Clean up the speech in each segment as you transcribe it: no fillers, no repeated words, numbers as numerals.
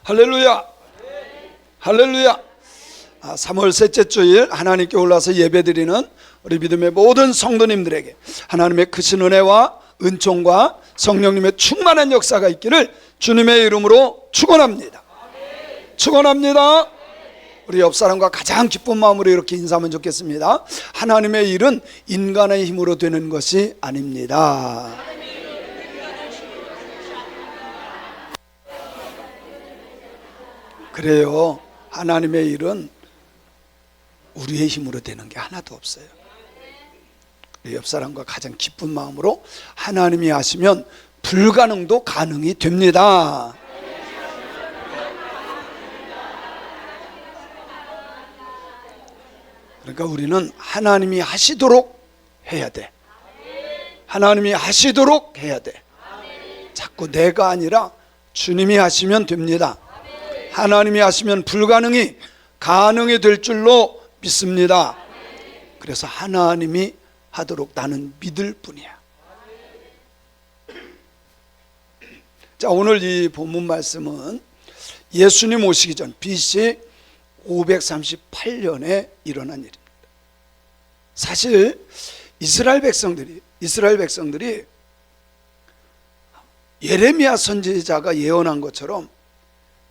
할렐루야. 할렐루야. 3월 셋째 주일 하나님께 올라서 예배드리는 우리 믿음의 모든 성도님들에게 하나님의 크신 은혜와 은총과 성령님의 충만한 역사가 있기를 주님의 이름으로 축원합니다. 축원합니다. 우리 옆 사람과 가장 기쁜 마음으로 이렇게 인사하면 좋겠습니다. 하나님의 일은 인간의 힘으로 되는 것이 아닙니다. 그래요. 하나님의 일은 우리의 힘으로 되는 게 하나도 없어요. 옆 사람과 가장 기쁜 마음으로 하나님이 하시면 불가능도 가능이 됩니다. 그러니까 우리는 하나님이 하시도록 해야 돼. 하나님이 하시도록 해야 돼. 자꾸 내가 아니라 주님이 하시면 됩니다. 하나님이 하시면 불가능이 가능이 될 줄로 믿습니다. 그래서 하나님이 하도록 나는 믿을 뿐이야. 자, 오늘 이 본문 말씀은 예수님 오시기 전 BC 538년에 일어난 일입니다. 사실 이스라엘 백성들이 예레미야 선지자가 예언한 것처럼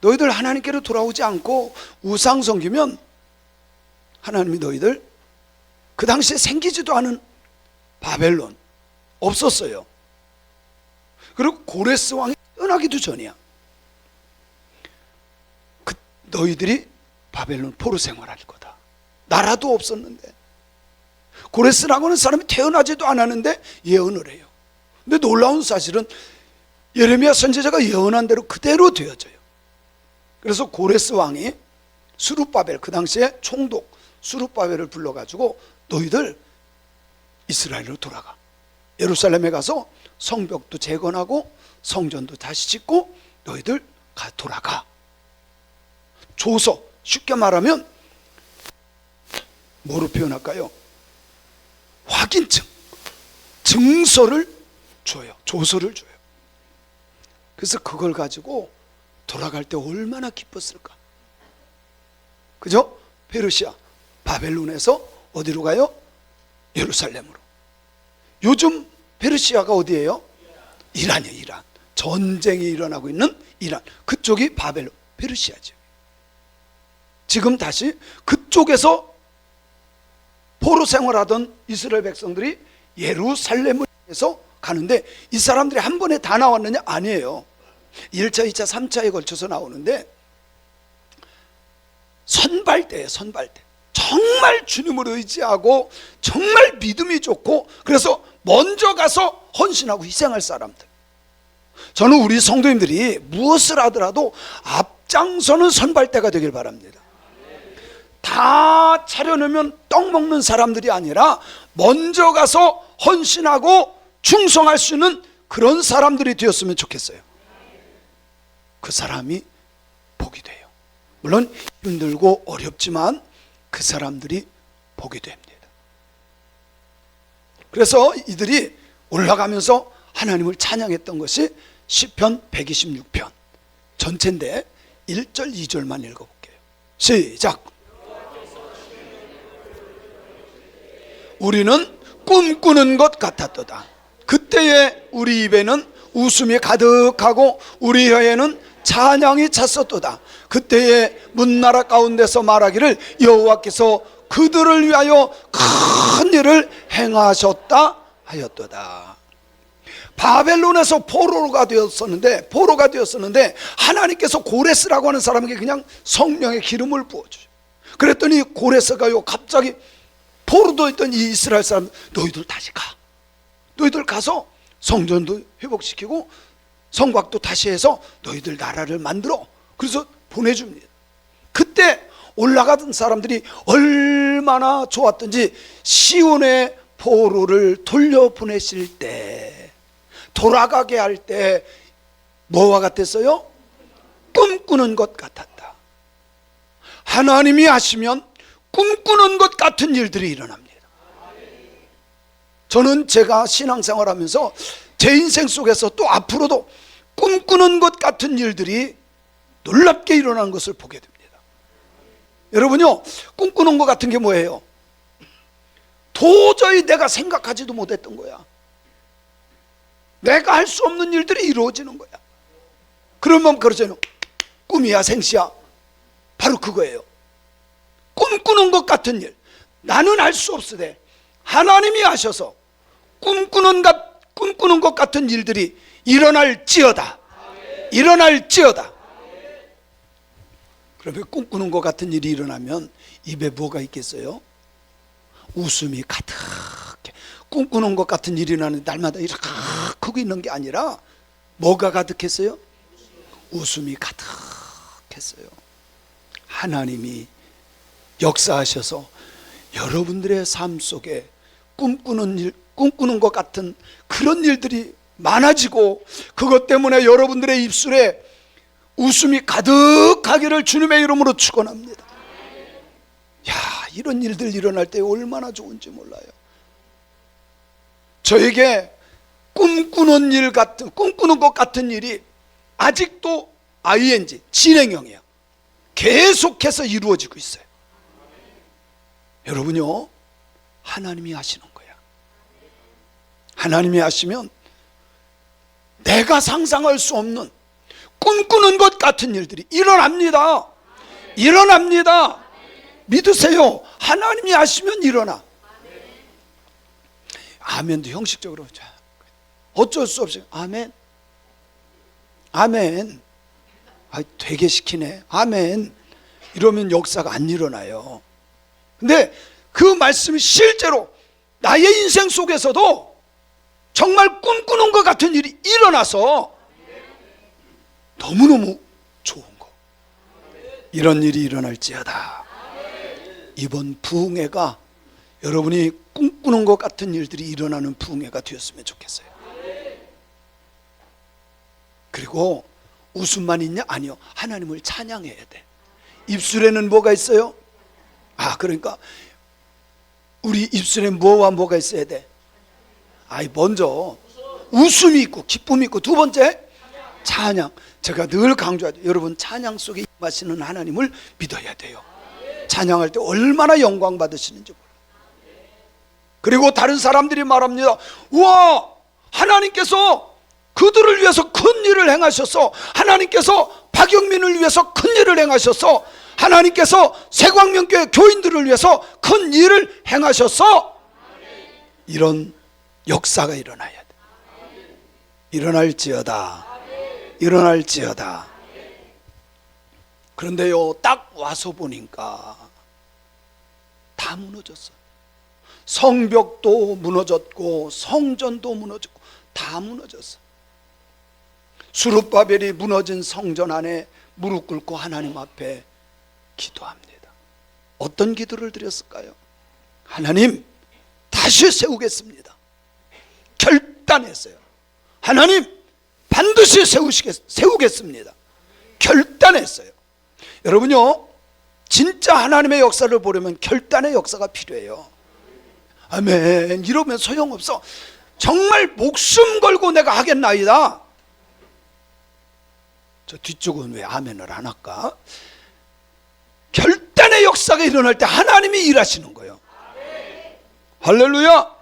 너희들 하나님께로 돌아오지 않고 우상 섬기면 하나님이 너희들 그 당시에 생기지도 않은 바벨론 없었어요. 그리고 고레스 왕이 떠나기도 전이야. 너희들이 바벨론 포로 생활할 거다. 나라도 없었는데 고레스라고 하는 사람이 태어나지도 않았는데 예언을 해요. 근데 놀라운 사실은 예레미야 선지자가 예언한 대로 그대로 되어져요. 그래서 고레스 왕이 수룹바벨, 그 당시에 총독 수룹바벨을 불러가지고 너희들 이스라엘로 돌아가. 예루살렘에 가서 성벽도 재건하고 성전도 다시 짓고 너희들 돌아가. 조서, 쉽게 말하면 뭐로 표현할까요? 확인증, 증서를 줘요. 조서를 줘요. 그래서 그걸 가지고 돌아갈 때 얼마나 기뻤을까? 그죠? 페르시아, 바벨론에서 어디로 가요? 예루살렘으로. 요즘 페르시아가 어디예요? 이란이에요. 이란. 전쟁이 일어나고 있는 이란. 그쪽이 바벨론, 페르시아죠. 지금 다시 그쪽에서 포로 생활하던 이스라엘 백성들이 예루살렘을 해서 가는데 이 사람들이 한 번에 다 나왔느냐? 아니에요. 1차, 2차, 3차에 걸쳐서 나오는데 선발대예요. 선발대. 정말 주님을 의지하고 정말 믿음이 좋고 그래서 먼저 가서 헌신하고 희생할 사람들. 저는 우리 성도님들이 무엇을 하더라도 앞장서는 선발대가 되길 바랍니다. 다 차려놓으면 떡 먹는 사람들이 아니라 먼저 가서 헌신하고 충성할 수 있는 그런 사람들이 되었으면 좋겠어요. 그 사람이 복이 돼요. 물론 힘들고 어렵지만 그 사람들이 복이 됩니다. 그래서 이들이 올라가면서 하나님을 찬양했던 것이 시편 126편 전체인데 1절 2절만 읽어볼게요. 시작. 우리는 꿈꾸는 것 같았도다. 그때에 우리 입에는 웃음이 가득하고 우리 혀에는 찬양이 찼었도다. 그때에 문나라 가운데서 말하기를 여호와께서 그들을 위하여 큰 일을 행하셨다 하였도다. 바벨론에서 포로가 되었었는데 하나님께서 고레스라고 하는 사람에게 그냥 성령의 기름을 부어주죠. 그랬더니 고레스가요 갑자기 포로도 있던 이 이스라엘 사람 너희들 다시 가. 너희들 가서 성전도 회복시키고 성곽도 다시 해서 너희들 나라를 만들어. 그래서 보내줍니다. 그때 올라가던 사람들이 얼마나 좋았던지 시온의 포로를 돌려보내실 때 돌아가게 할 때 뭐와 같았어요? 꿈꾸는 것 같았다. 하나님이 하시면 꿈꾸는 것 같은 일들이 일어납니다. 저는 제가 신앙생활하면서 제 인생 속에서 또 앞으로도 꿈꾸는 것 같은 일들이 놀랍게 함께 일어나는 것을 보게 됩니다. 여러분요, 꿈꾸는 것 같은 게 뭐예요? 도저히 내가 생각하지도 못했던 거야. 내가 할 수 없는 일들이 이루어지는 거야. 그러면 그러잖아요. 꿈이야 생시야. 바로 그거예요. 꿈꾸는 것 같은 일, 나는 할 수 없으되 하나님이 하셔서 꿈꾸는 것 같은 일들이 일어날지어다. 일어날지어다. 그러면 꿈꾸는 것 같은 일이 일어나면 입에 뭐가 있겠어요? 웃음이 가득해. 꿈꾸는 것 같은 일이 일어나는 날마다 이렇게 크고 있는 게 아니라 뭐가 가득했어요? 웃음이 가득했어요. 하나님이 역사하셔서 여러분들의 삶 속에 꿈꾸는 것 같은 그런 일들이 많아지고, 그것 때문에 여러분들의 입술에 웃음이 가득하기를 주님의 이름으로 축원합니다. 야, 이런 일들 일어날 때 얼마나 좋은지 몰라요. 저에게 꿈꾸는 것 같은 일이 아직도 ing, 진행형이에요. 계속해서 이루어지고 있어요. 여러분요, 하나님이 하시는 거야. 하나님이 하시면 내가 상상할 수 없는 꿈꾸는 것 같은 일들이 일어납니다. 일어납니다. 믿으세요. 하나님이 하시면 일어나. 아멘도 형식적으로 어쩔 수 없이 아멘, 아멘, 되게 시키네, 아멘 이러면 역사가 안 일어나요. 근데 그 말씀이 실제로 나의 인생 속에서도 정말 꿈꾸는 것 같은 일이 일어나서 너무너무 좋은 거. 이런 일이 일어날지어다. 이번 부흥회가 여러분이 꿈꾸는 것 같은 일들이 일어나는 부흥회가 되었으면 좋겠어요. 그리고 웃음만 있냐? 아니요, 하나님을 찬양해야 돼. 입술에는 뭐가 있어요? 그러니까 우리 입술에 뭐와 뭐가 있어야 돼? 먼저 웃음이 있고 기쁨이 있고, 두 번째 찬양. 제가 늘 강조하죠. 여러분, 찬양 속에 임하시는 하나님을 믿어야 돼요. 찬양할 때 얼마나 영광 받으시는지 몰라요. 그리고 다른 사람들이 말합니다. 우와, 하나님께서 그들을 위해서 큰 일을 행하셔서, 하나님께서 박영민을 위해서 큰 일을 행하셔서, 하나님께서 새광명교회 교인들을 위해서 큰 일을 행하셔서, 이런 역사가 일어나야 돼. 일어날지어다. 일어날지어다. 그런데요, 딱 와서 보니까 다 무너졌어. 성벽도 무너졌고 성전도 무너졌고 다 무너졌어. 수룹바벨이 무너진 성전 안에 무릎 꿇고 하나님 앞에 기도합니다. 어떤 기도를 드렸을까요? 하나님, 다시 세우겠습니다. 결단했어요. 하나님, 반드시 세우겠습니다. 결단했어요. 여러분요, 진짜 하나님의 역사를 보려면 결단의 역사가 필요해요. 아멘 이러면 소용없어. 정말 목숨 걸고 내가 하겠나이다. 저 뒤쪽은 왜 아멘을 안 할까? 결단의 역사가 일어날 때 하나님이 일하시는 거예요. 할렐루야.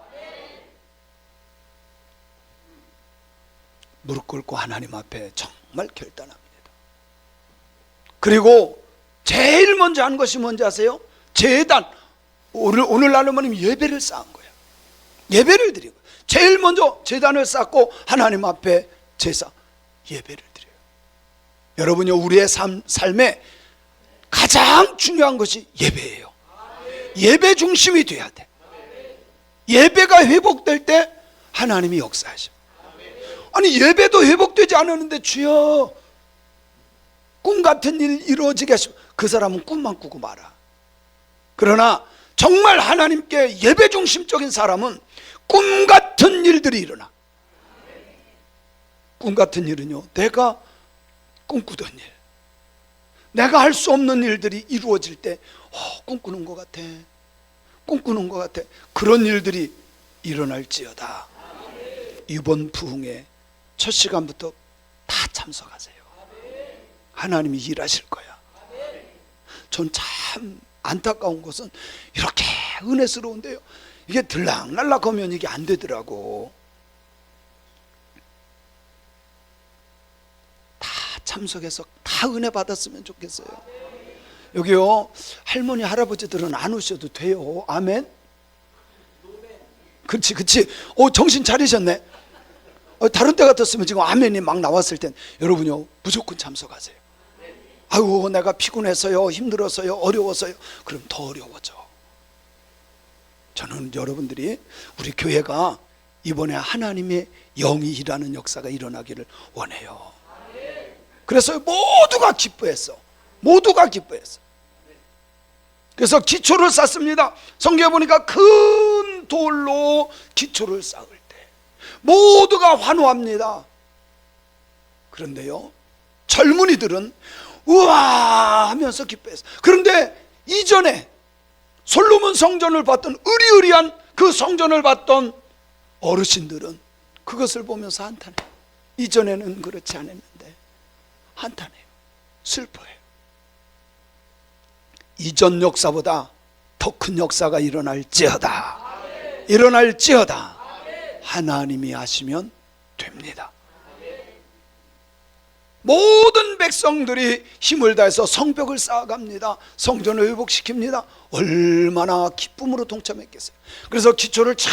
무릎 꿇고 하나님 앞에 정말 결단합니다. 그리고 제일 먼저 한 것이 뭔지 아세요? 제단. 오늘날로 말하면 예배를 쌓은 거예요. 예배를 드리고, 제일 먼저 제단을 쌓고 하나님 앞에 제사, 예배를 드려요. 여러분요, 우리의 삶에 가장 중요한 것이 예배예요. 예배 중심이 돼야 돼. 예배가 회복될 때 하나님이 역사하셔. 아니, 예배도 회복되지 않았는데 주여 꿈 같은 일 이루어지게 하시고, 그 사람은 꿈만 꾸고 말아. 그러나 정말 하나님께 예배 중심적인 사람은 꿈 같은 일들이 일어나. 꿈 같은 일은요, 내가 꿈꾸던 일, 내가 할 수 없는 일들이 이루어질 때 꿈꾸는 것 같아, 꿈꾸는 것 같아. 그런 일들이 일어날지어다. 이번 부흥회 첫 시간부터 다 참석하세요. 하나님이 일하실 거야. 전 참 안타까운 것은 이렇게 은혜스러운데요, 이게 들락날락 하면 이게 안 되더라고. 다 참석해서 다 은혜 받았으면 좋겠어요. 여기요, 할머니 할아버지들은 안 오셔도 돼요. 아멘. 그렇지. 정신 차리셨네. 다른 때 같았으면 지금 아멘이 막 나왔을 땐 여러분요, 무조건 참석하세요. 아이고, 내가 피곤해서요, 힘들어서요, 어려워서요. 그럼 더 어려워져. 저는 여러분들이, 우리 교회가 이번에 하나님의 영이 일하는 역사가 일어나기를 원해요. 그래서 모두가 기뻐했어. 그래서 기초를 쌓습니다. 성경에 보니까 큰 돌로 기초를 쌓을 때 모두가 환호합니다. 그런데요, 젊은이들은 우와 하면서 기뻐했어. 그런데 이전에 솔로몬 성전을 봤던, 으리으리한 그 성전을 봤던 어르신들은 그것을 보면서 한탄해요. 이전에는 그렇지 않았는데 한탄해요. 슬퍼해요. 이전 역사보다 더 큰 역사가 일어날지어다. 하나님이 하시면 됩니다. 모든 백성들이 힘을 다해서 성벽을 쌓아갑니다. 성전을 회복시킵니다. 얼마나 기쁨으로 동참했겠어요. 그래서 기초를 착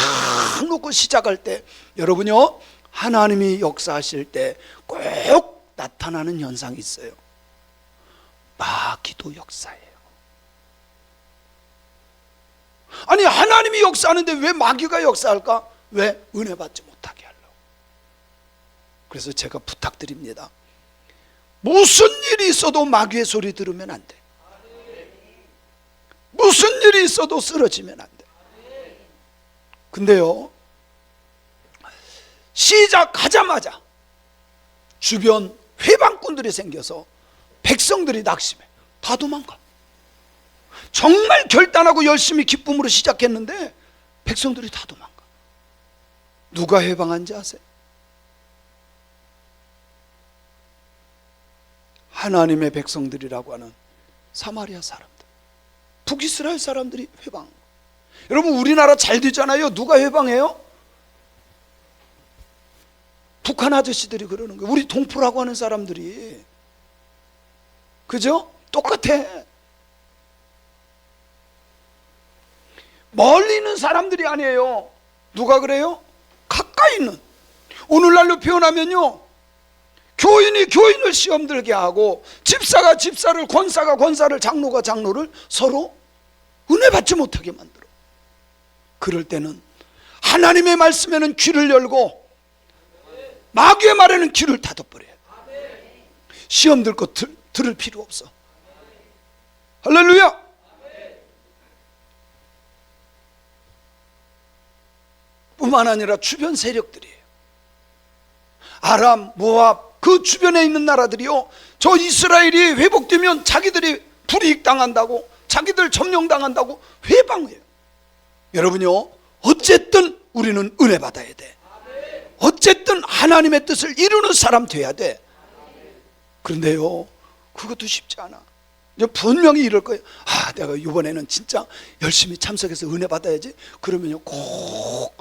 놓고 시작할 때, 여러분요, 하나님이 역사하실 때 꼭 나타나는 현상이 있어요. 마귀도 역사예요. 아니, 하나님이 역사하는데 왜 마귀가 역사할까? 왜? 은혜 받지 못하게 하려고. 그래서 제가 부탁드립니다. 무슨 일이 있어도 마귀의 소리 들으면 안 돼. 무슨 일이 있어도 쓰러지면 안 돼. 근데요, 시작하자마자 주변 회방꾼들이 생겨서 백성들이 낙심해. 다 도망가. 정말 결단하고 열심히 기쁨으로 시작했는데 백성들이 다 도망가. 누가 해방한지 아세요? 하나님의 백성들이라고 하는 사마리아 사람들, 북이스라엘 사람들이 회방. 여러분, 우리나라 잘 되잖아요. 누가 회방해요? 북한 아저씨들이 그러는 거예요. 우리 동포라고 하는 사람들이. 그죠? 똑같아. 멀리 있는 사람들이 아니에요. 누가 그래요? 가까이 있는. 오늘날로 표현하면요, 교인이 교인을 시험 들게 하고, 집사가 집사를, 권사가 권사를, 장로가 장로를 서로 은혜 받지 못하게 만들어. 그럴 때는 하나님의 말씀에는 귀를 열고 마귀의 말에는 귀를 닫아버려야 돼. 시험 들 거 들을 필요 없어. 할렐루야. 뿐만 아니라 주변 세력들이에요. 아람, 모압, 그 주변에 있는 나라들이요, 저 이스라엘이 회복되면 자기들이 불이익 당한다고, 자기들 점령당한다고 회방해요. 여러분요, 어쨌든 우리는 은혜 받아야 돼. 어쨌든 하나님의 뜻을 이루는 사람 돼야 돼. 그런데요, 그것도 쉽지 않아. 분명히 이럴 거예요. 아, 내가 이번에는 진짜 열심히 참석해서 은혜 받아야지. 그러면요, 꼭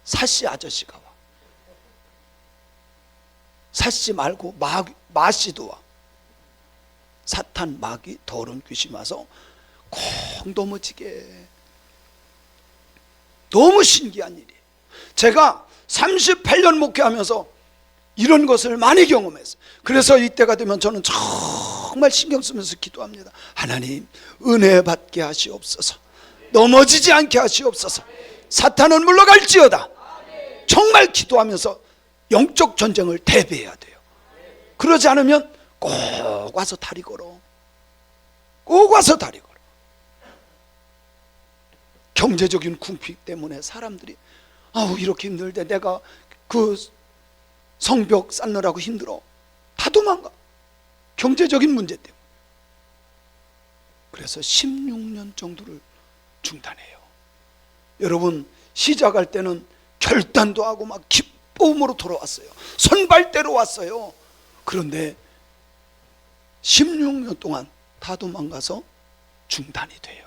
사씨 아저씨가 와. 사씨 말고 마씨도 와. 사탄, 마귀, 더러운 귀신 와서 꼭 넘어지게. 너무 신기한 일이에요. 제가 38년 목회하면서 이런 것을 많이 경험했어요. 그래서 이때가 되면 저는 정말 신경 쓰면서 기도합니다. 하나님, 은혜 받게 하시옵소서. 넘어지지 않게 하시옵소서. 사탄은 물러갈지어다. 정말 기도하면서 영적 전쟁을 대비해야 돼요. 그러지 않으면 꼭 와서 다리 걸어. 꼭 와서 다리 걸어. 경제적인 궁핍 때문에 사람들이, 아우, 이렇게 힘들대. 내가 그 성벽 쌓느라고 힘들어. 다 도망가. 경제적인 문제 때문에. 그래서 16년 정도를 중단해요. 여러분, 시작할 때는 결단도 하고 막 기쁨으로 돌아왔어요. 선발대로 왔어요. 그런데 16년 동안 다 도망가서 중단이 돼요.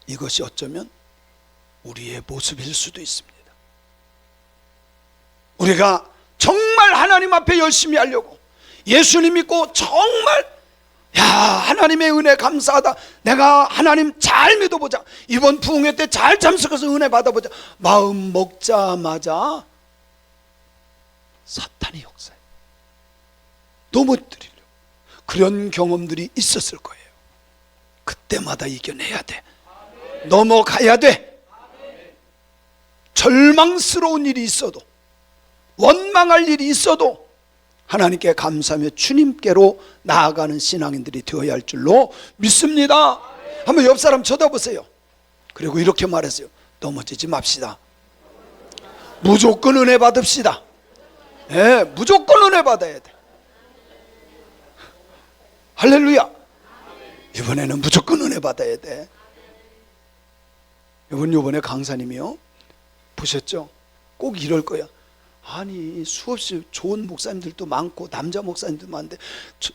이것이 어쩌면 우리의 모습일 수도 있습니다. 우리가 정말 하나님 앞에 열심히 하려고 예수님 믿고 정말 하나님의 은혜 감사하다, 내가 하나님 잘 믿어보자, 이번 부흥회 때 잘 참석해서 은혜 받아보자 마음 먹자마자 사탄의 역사에 넘어뜨리려고 그런 경험들이 있었을 거예요. 그때마다 이겨내야 돼. 넘어가야 돼. 절망스러운 일이 있어도, 원망할 일이 있어도 하나님께 감사하며 주님께로 나아가는 신앙인들이 되어야 할 줄로 믿습니다. 한번 옆 사람 쳐다보세요. 그리고 이렇게 말했어요. 넘어지지 맙시다. 무조건 은혜 받읍시다. 무조건 은혜 받아야 돼. 할렐루야. 이번에는 무조건 은혜 받아야 돼. 이번에 강사님이요, 보셨죠? 꼭 이럴 거야. 아니, 수없이 좋은 목사님들도 많고 남자 목사님도 많은데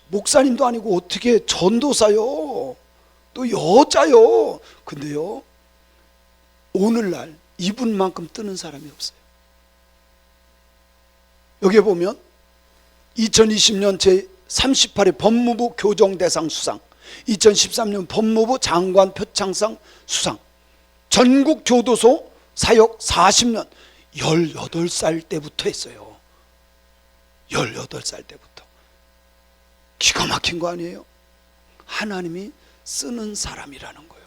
목사님도 아니고 어떻게 전도사요, 또 여자요. 근데요, 오늘날 이분만큼 뜨는 사람이 없어요. 여기에 보면 2020년 제38회 법무부 교정대상 수상, 2013년 법무부 장관 표창상 수상, 전국 교도소 사역 40년, 18살 때부터 했어요. 18살 때부터. 기가 막힌 거 아니에요? 하나님이 쓰는 사람이라는 거예요.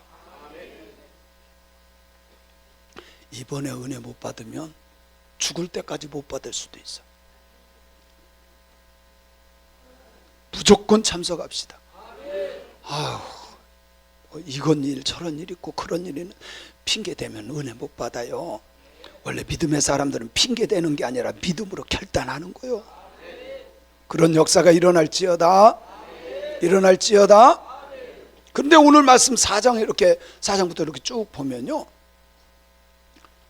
이번에 은혜 못 받으면 죽을 때까지 못 받을 수도 있어. 무조건 참석합시다. 이건 일 저런 일 있고 그런 일은 핑계 대면 은혜 못 받아요. 원래 믿음의 사람들은 핑계 대는 게 아니라 믿음으로 결단하는 거예요. 그런 역사가 일어날지어다. 일어날지어다. 그런데 오늘 말씀 4장, 이렇게 4장부터 이렇게 쭉 보면요,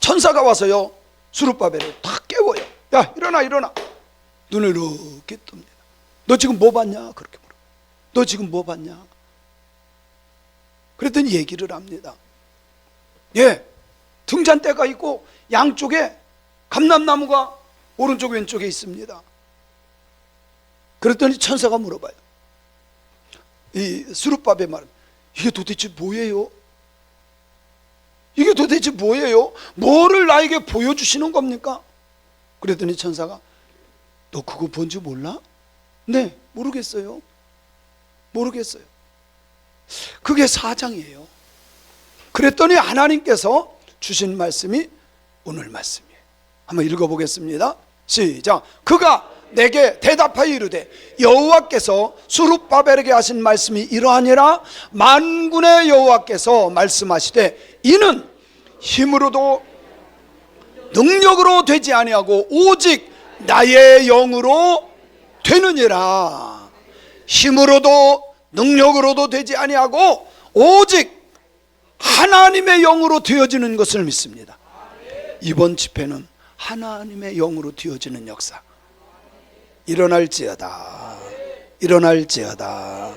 천사가 와서요 스룹바벨을 다 깨워요. 야, 일어나 일어나. 눈을 이렇게 뜹니다. 너 지금 뭐 봤냐? 그렇게 물어요. 너 지금 뭐 봤냐? 그랬더니 얘기를 합니다. 등잔대가 있고 양쪽에 감람나무가 오른쪽 왼쪽에 있습니다. 그랬더니 천사가 물어봐요. 이 스룹바벨 말, 이게 도대체 뭐예요? 이게 도대체 뭐예요? 뭐를 나에게 보여주시는 겁니까? 그랬더니 천사가, 너 그거 뭔지 몰라? 네, 모르겠어요. 모르겠어요. 그게 4장이에요. 그랬더니 하나님께서 주신 말씀이 오늘 말씀이에요. 한번 읽어보겠습니다. 시작. 그가 내게 대답하여 이르되, 여호와께서 스룹바벨에게 하신 말씀이 이러하니라. 만군의 여호와께서 말씀하시되, 이는 힘으로도 능력으로 되지 아니하고 오직 나의 영으로 되느니라. 힘으로도 능력으로도 되지 아니하고 오직 하나님의 영으로 되어지는 것을 믿습니다. 이번 집회는 하나님의 영으로 되어지는 역사 일어날지어다. 일어날지어다.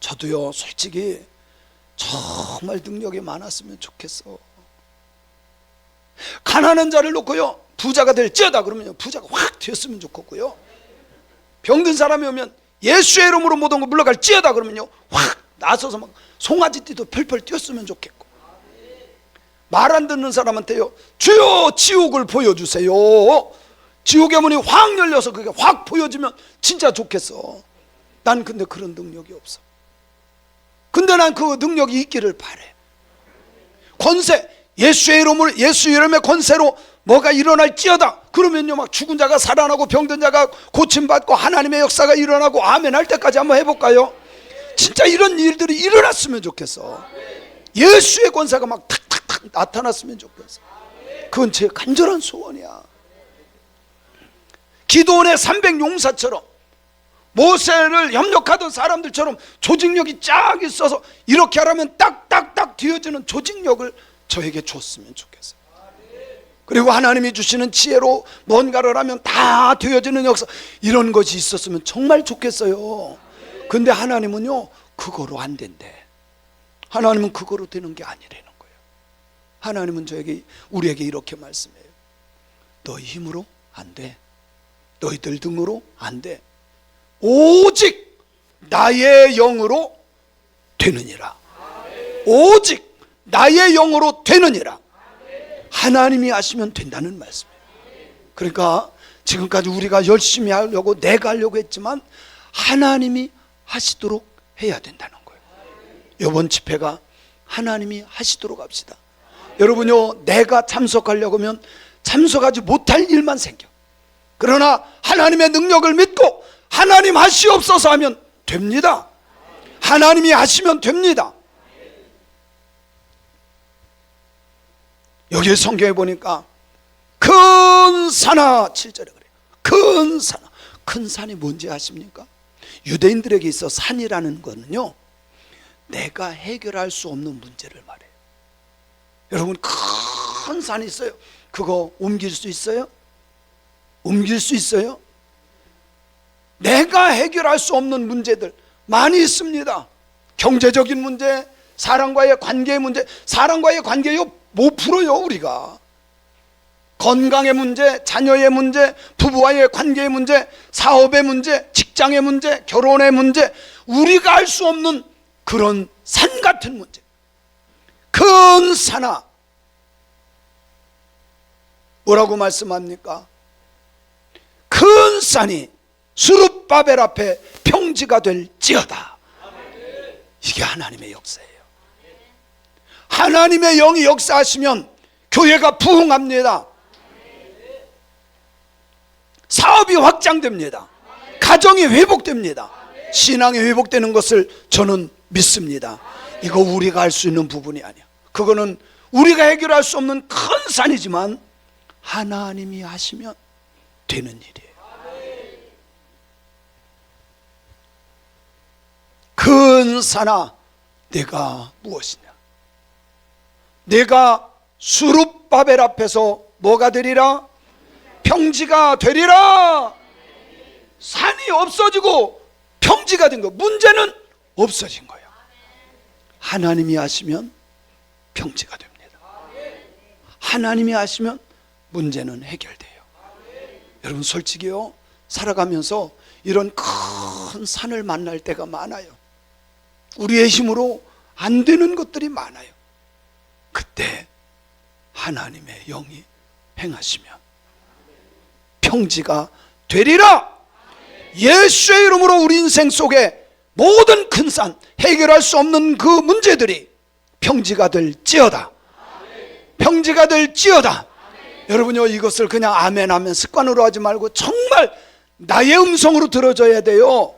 저도요, 솔직히 정말 능력이 많았으면 좋겠어. 가난한 자를 놓고요, 부자가 될지어다 그러면 부자가 확 되었으면 좋겠고요, 병든 사람이 오면 예수의 이름으로 모든 거 물러갈지어다 그러면요 확 나서서 막 송아지 띠도 펄펄 뛰었으면 좋겠고, 말 안 듣는 사람한테요, 주여 지옥을 보여주세요, 지옥의 문이 확 열려서 그게 확 보여지면 진짜 좋겠어. 난 근데 그런 능력이 없어. 근데 난 그 능력이 있기를 바래. 권세, 예수의 이름을, 예수 이름의 권세로 뭐가 일어날지어다 그러면요 막 죽은 자가 살아나고 병든 자가 고침받고 하나님의 역사가 일어나고 아멘 할 때까지 한번 해볼까요? 진짜 이런 일들이 일어났으면 좋겠어. 예수의 권세가 막 탁탁탁 나타났으면 좋겠어. 그건 제 간절한 소원이야. 기도원의 300용사처럼, 모세를 협력하던 사람들처럼 조직력이 쫙 있어서 이렇게 하라면 딱딱딱 뒤어지는 조직력을 저에게 줬으면 좋겠어요. 그리고 하나님이 주시는 지혜로 뭔가를 하면 다 되어지는 역사, 이런 것이 있었으면 정말 좋겠어요. 근데 하나님은요, 그거로 안 된대. 하나님은 그거로 되는 게 아니라는 거예요. 하나님은 우리에게 이렇게 말씀해요. 너희 힘으로 안 돼. 너희들 등으로 안 돼. 오직 나의 영으로 되느니라. 오직 나의 영으로 되느니라. 하나님이 하시면 된다는 말씀이에요. 그러니까 지금까지 우리가 열심히 하려고, 내가 하려고 했지만 하나님이 하시도록 해야 된다는 거예요. 이번 집회가 하나님이 하시도록 합시다. 여러분요, 내가 참석하려고 하면 참석하지 못할 일만 생겨. 그러나 하나님의 능력을 믿고 하나님 하시옵소서 하면 됩니다. 하나님이 하시면 됩니다. 여기 성경에 보니까 큰 산아, 7절에 그래요. 큰 산아. 큰 산이 뭔지 아십니까? 유대인들에게 있어 산이라는 거는요, 내가 해결할 수 없는 문제를 말해요. 여러분, 큰 산이 있어요. 그거 옮길 수 있어요? 옮길 수 있어요? 내가 해결할 수 없는 문제들 많이 있습니다. 경제적인 문제, 사람과의 관계의 문제. 사람과의 관계요, 못 풀어요 우리가. 건강의 문제, 자녀의 문제, 부부와의 관계의 문제, 사업의 문제, 직장의 문제, 결혼의 문제, 우리가 알 수 없는 그런 산 같은 문제. 큰 산아, 뭐라고 말씀합니까? 큰 산이 수룹바벨 앞에 평지가 될지어다. 이게 하나님의 역사예요. 하나님의 영이 역사하시면 교회가 부흥합니다. 사업이 확장됩니다. 가정이 회복됩니다. 신앙이 회복되는 것을 저는 믿습니다. 이거 우리가 할 수 있는 부분이 아니야. 그거는 우리가 해결할 수 없는 큰 산이지만 하나님이 하시면 되는 일이에요. 큰 산아, 내가 무엇이냐? 내가 수룹바벨 앞에서 뭐가 되리라? 평지가 되리라. 산이 없어지고 평지가 된 거, 문제는 없어진 거예요. 하나님이 하시면 평지가 됩니다. 하나님이 하시면 문제는 해결돼요. 여러분, 솔직히요, 살아가면서 이런 큰 산을 만날 때가 많아요. 우리의 힘으로 안 되는 것들이 많아요. 그때 하나님의 영이 행하시면 평지가 되리라. 예수의 이름으로 우리 인생 속에 모든 큰 산, 해결할 수 없는 그 문제들이 평지가 될지어다. 평지가 될지어다. 여러분요, 이것을 그냥 아멘 하면 습관으로 하지 말고 정말 나의 음성으로 들어줘야 돼요.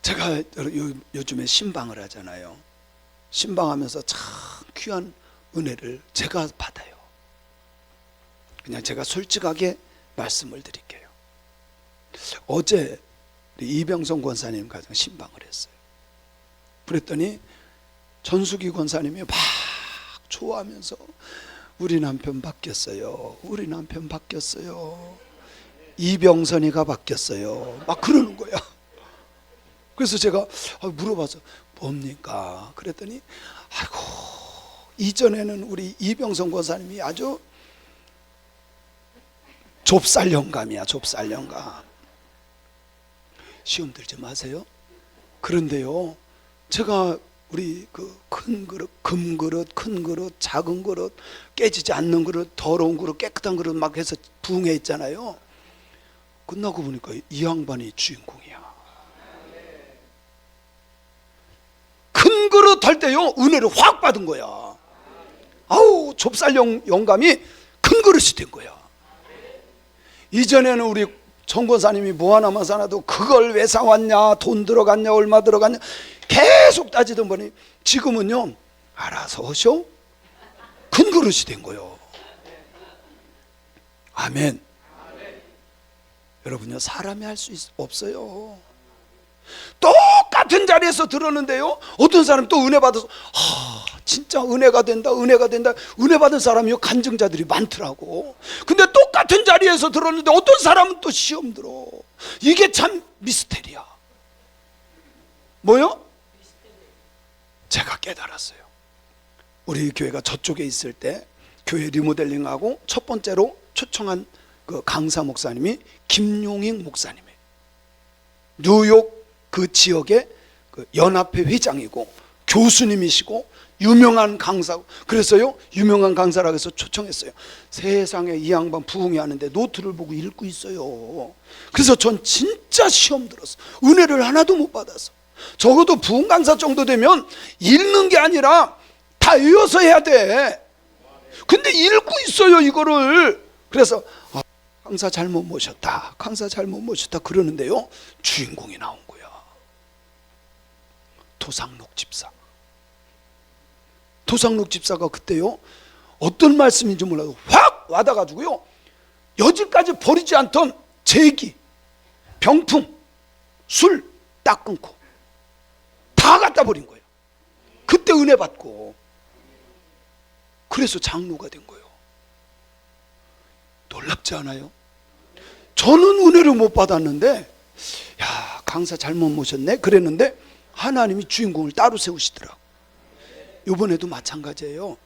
제가 요즘에 신방을 하잖아요. 신방하면서 참 귀한 은혜를 제가 받아요. 그냥 제가 솔직하게 말씀을 드릴게요. 어제 이병성 권사님 가정 신방을 했어요. 그랬더니 전수기 권사님이 막 좋아하면서 우리 남편 바뀌었어요. 우리 남편 바뀌었어요. 이병선이가 바뀌었어요. 막 그러는 거야. 그래서 제가 물어봐서 뭡니까? 그랬더니 아이고, 이전에는 우리 이병선 권사님이 아주 좁쌀 영감이야. 좁쌀 영감. 시험 들지 마세요. 그런데요, 제가 우리 그 큰 그릇, 금그릇, 큰 그릇, 작은 그릇, 깨지지 않는 그릇, 더러운 그릇, 깨끗한 그릇 막 해서 부흥회 있잖아요. 끝나고 보니까 이 양반이 주인공이야. 큰 그릇 할 때요, 은혜를 확 받은 거야. 아우, 좁쌀 영감이 큰 그릇이 된 거야. 이전에는 우리 정권사님이 뭐 하나만 사놔도 그걸 왜 사왔냐, 돈 들어갔냐, 얼마 들어갔냐 계속 따지던 분이 지금은요, 알아서 하쇼? 큰 그릇이 된 거예요. 아멘. 여러분요, 사람이 할 수 없어요. 똑같은 자리에서 들었는데요, 어떤 사람이 또 은혜 받아서 진짜 은혜가 된다, 은혜가 된다. 은혜 받은 사람이요, 간증자들이 많더라고. 근데 똑같은 자리에서 들었는데 어떤 사람은 또 시험 들어. 이게 참 미스테리야. 뭐요? 제가 깨달았어요. 우리 교회가 저쪽에 있을 때 교회 리모델링하고 첫 번째로 초청한 그 강사 목사님이 김용익 목사님이에요. 뉴욕 그 지역의 그 연합회 회장이고 교수님이시고 유명한 강사고, 그래서요 유명한 강사라고 해서 초청했어요. 세상에 이 양반 부흥이 하는데 노트를 보고 읽고 있어요. 그래서 전 진짜 시험 들었어. 은혜를 하나도 못 받았어. 적어도 부흥 강사 정도 되면 읽는 게 아니라 다 외워서 해야 돼. 근데 읽고 있어요 이거를. 그래서 강사 잘못 모셨다, 강사 잘못 모셨다 그러는데요, 주인공이 나온 거야. 도상록 집사. 도상록 집사가 그때요 어떤 말씀인지 몰라도 확 와닿아가지고요, 여지까지 버리지 않던 제기, 병풍, 술 딱 끊고 다 갖다 버린 거예요. 그때 은혜 받고, 그래서 장로가 된 거예요. 놀랍지 않아요? 저는 은혜를 못 받았는데, 야, 강사 잘못 모셨네 그랬는데 하나님이 주인공을 따로 세우시더라고. 이번에도 마찬가지예요.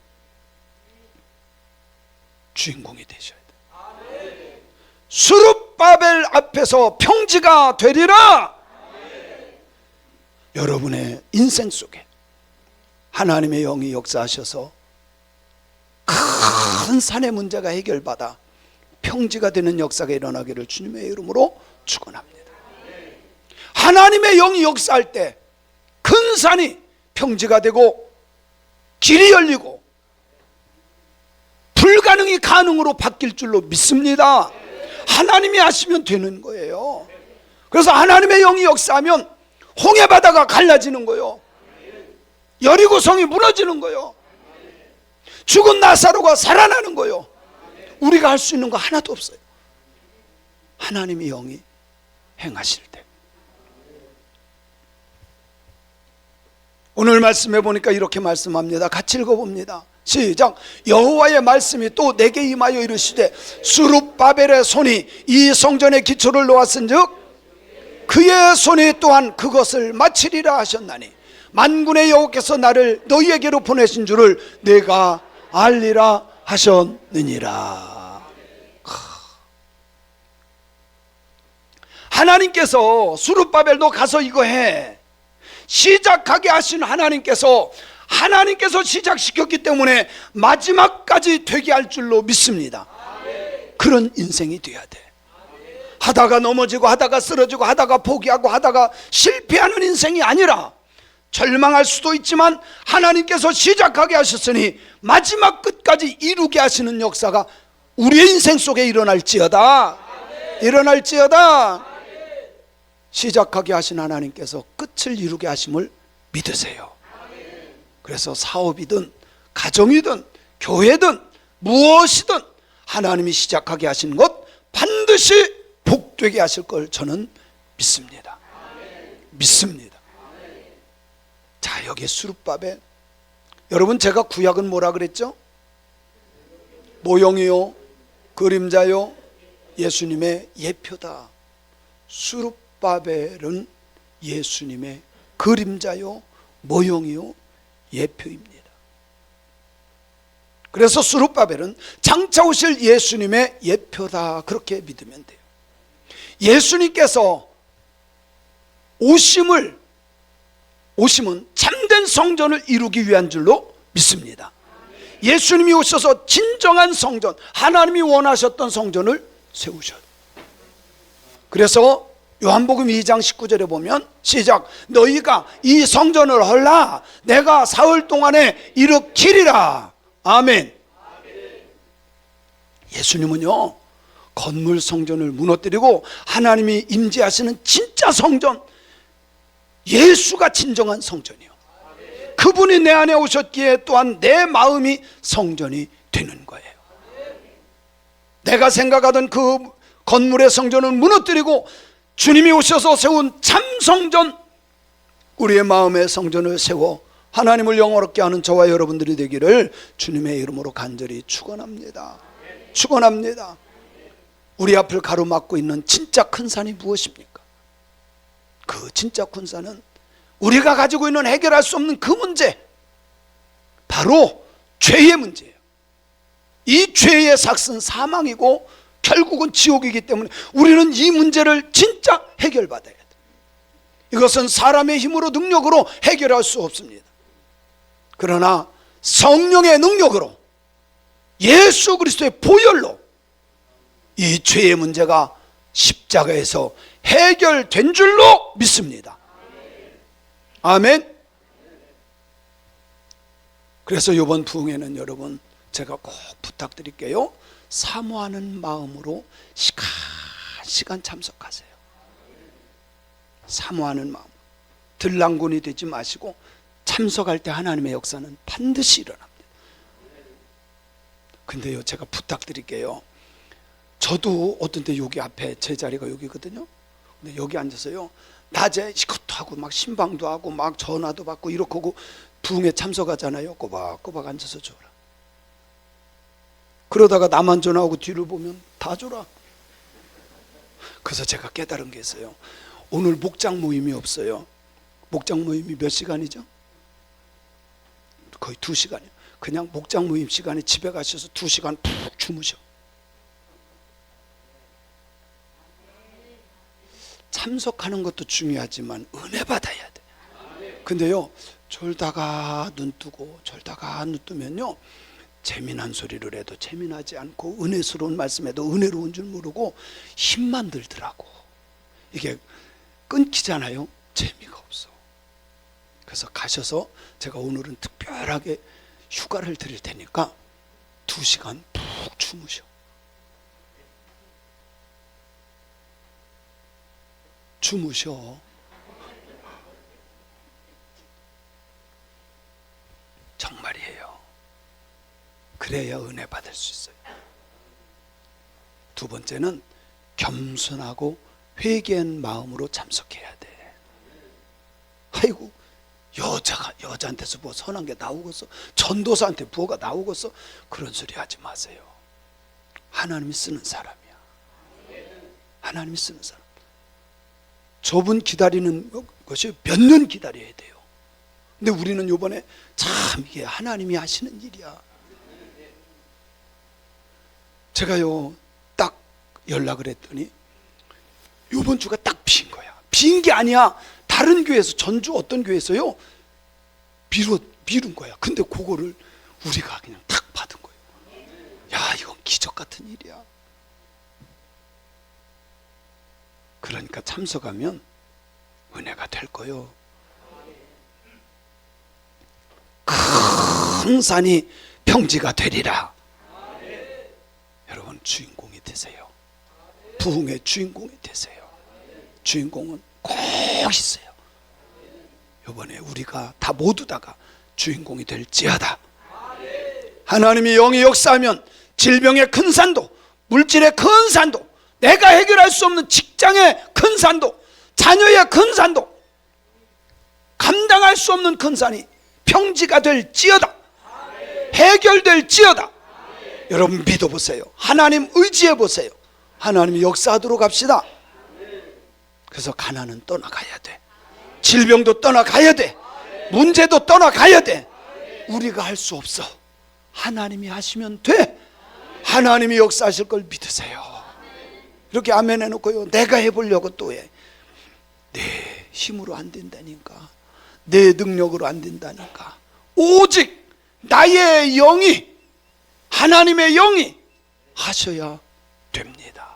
주인공이 되셔야 돼. 수룹바벨 앞에서 평지가 되리라. 여러분의 인생 속에 하나님의 영이 역사하셔서 큰 산의 문제가 해결받아 평지가 되는 역사가 일어나기를 주님의 이름으로 축원합니다. 하나님의 영이 역사할 때 큰 산이 평지가 되고 길이 열리고 불가능이 가능으로 바뀔 줄로 믿습니다. 하나님이 하시면 되는 거예요. 그래서 하나님의 영이 역사하면 홍해 바다가 갈라지는 거예요. 여리고성이 무너지는 거예요. 죽은 나사로가 살아나는 거예요. 우리가 할 수 있는 거 하나도 없어요. 하나님의 영이 행하실 때. 오늘 말씀해 보니까 이렇게 말씀합니다. 같이 읽어봅니다. 시작. 여호와의 말씀이 또 내게 임하여 이르시되 수룹바벨의 손이 이 성전의 기초를 놓았은즉 그의 손이 또한 그것을 마치리라 하셨나니 만군의 여호와께서 나를 너희에게로 보내신 줄을 내가 알리라 하셨느니라. 하나님께서 수룹바벨도 가서 이거 해 시작하게 하신 하나님께서 시작시켰기 때문에 마지막까지 되게 할 줄로 믿습니다. 그런 인생이 돼야 돼. 하다가 넘어지고 하다가 쓰러지고 하다가 포기하고 하다가 실패하는 인생이 아니라, 절망할 수도 있지만 하나님께서 시작하게 하셨으니 마지막 끝까지 이루게 하시는 역사가 우리의 인생 속에 일어날지어다. 일어날지어다. 시작하게 하신 하나님께서 끝을 이루게 하심을 믿으세요. 그래서 사업이든 가정이든 교회든 무엇이든 하나님이 시작하게 하신 것 반드시 복되게 하실 걸 저는 믿습니다. 믿습니다. 자, 여기 수룹바벨, 여러분 제가 구약은 뭐라 그랬죠? 모형이요, 그림자요, 예수님의 예표다. 수룹바벨은 예수님의 그림자요, 모형이요, 예표입니다. 그래서 수룹바벨은 장차 오실 예수님의 예표다, 그렇게 믿으면 돼요. 예수님께서 오심은 참된 성전을 이루기 위한 줄로 믿습니다. 예수님이 오셔서 진정한 성전, 하나님이 원하셨던 성전을 세우셔요. 그래서 요한복음 2장 19절에 보면 시작. 너희가 이 성전을 헐라 내가 사흘 동안에 일으키리라. 아멘. 예수님은요 건물 성전을 무너뜨리고 하나님이 임재하시는 진짜 성전, 예수가 진정한 성전이요, 그분이 내 안에 오셨기에 또한 내 마음이 성전이 되는 거예요. 내가 생각하던 그 건물의 성전을 무너뜨리고 주님이 오셔서 세운 참 성전, 우리의 마음에 성전을 세워 하나님을 영화롭게 하는 저와 여러분들이 되기를 주님의 이름으로 간절히 축원합니다. 축원합니다. 우리 앞을 가로막고 있는 진짜 큰 산이 무엇입니까? 그 진짜 큰 산은 우리가 가지고 있는 해결할 수 없는 그 문제, 바로 죄의 문제예요. 이 죄의 삭은 사망이고 결국은 지옥이기 때문에 우리는 이 문제를 진짜 해결받아야 돼요. 이것은 사람의 힘으로 능력으로 해결할 수 없습니다. 그러나 성령의 능력으로, 예수 그리스도의 보혈로 이 죄의 문제가 십자가에서 해결된 줄로 믿습니다. 아멘. 그래서 이번 부흥회는 여러분 제가 꼭 부탁드릴게요. 사모하는 마음으로 시간 참석하세요. 사모하는 마음, 들랑군이 되지 마시고 참석할 때 하나님의 역사는 반드시 일어납니다. 근데요, 제가 부탁드릴게요. 저도 어떤 때 여기 앞에 제 자리가 여기거든요. 근데 여기 앉아서요, 낮에 이것도 하고 막 신방도 하고 막 전화도 받고 이렇게 하고 부흥회 참석하잖아요. 꼬박꼬박 앉아서 줘라. 그러다가 나만 전화하고 뒤를 보면 다 줘라. 그래서 제가 깨달은 게 있어요. 오늘 목장 모임이 없어요. 목장 모임이 몇 시간이죠? 거의 2시간이요. 그냥 목장 모임 시간에 집에 가셔서 2시간 푹 주무셔. 참석하는 것도 중요하지만 은혜 받아야 돼. 근데요, 졸다가 눈 뜨고 졸다가 눈 뜨면요, 재미난 소리를 해도 재미나지 않고 은혜스러운 말씀에도 은혜로운 줄 모르고 힘만 들더라고. 이게 끊기잖아요. 재미가 없어. 그래서 가셔서 제가 오늘은 특별하게 휴가를 드릴 테니까 2시간 푹 주무셔. 주무셔. 정말이에요. 그래야 은혜 받을 수 있어요. 두 번째는 겸손하고 회개한 마음으로 참석해야 돼. 아이고, 여자한테서 뭐 선한 게 나오겠어? 전도사한테 뭐가 나오겠어? 그런 소리 하지 마세요. 하나님이 쓰는 사람이야. 하나님이 쓰는 사람. 저분 기다리는 것이 몇 년 기다려야 돼요. 근데 우리는 이번에 참 이게 하나님이 하시는 일이야. 제가요, 딱 연락을 했더니 이번 주가 딱 빈 거야. 빈 게 아니야. 다른 교회에서, 전주 어떤 교회에서요, 미룬 거야. 근데 그거를 우리가 그냥 탁 받은 거예요. 야, 이건 기적 같은 일이야. 그러니까 참석하면 은혜가 될 거요. 큰 산이 평지가 되리라. 여러분, 주인공이 되세요. 부흥의 주인공이 되세요. 주인공은 꼭 있어요. 이번에 우리가 다 모두 다가 주인공이 될지어다. 하나님이 영이 역사하면 질병의 큰 산도, 물질의 큰 산도, 내가 해결할 수 없는 직장의 큰 산도, 자녀의 큰 산도, 감당할 수 없는 큰 산이 평지가 될지어다. 해결될지어다. 여러분 믿어보세요. 하나님 의지해보세요. 하나님이 역사하도록 합시다. 그래서 가난은 떠나가야 돼. 질병도 떠나가야 돼. 문제도 떠나가야 돼. 우리가 할 수 없어. 하나님이 하시면 돼. 하나님이 역사하실 걸 믿으세요. 이렇게 아멘 해놓고요, 내가 해보려고 또 해. 내 힘으로 안 된다니까, 내 능력으로 안 된다니까. 오직 나의 영이, 하나님의 영이 하셔야 됩니다.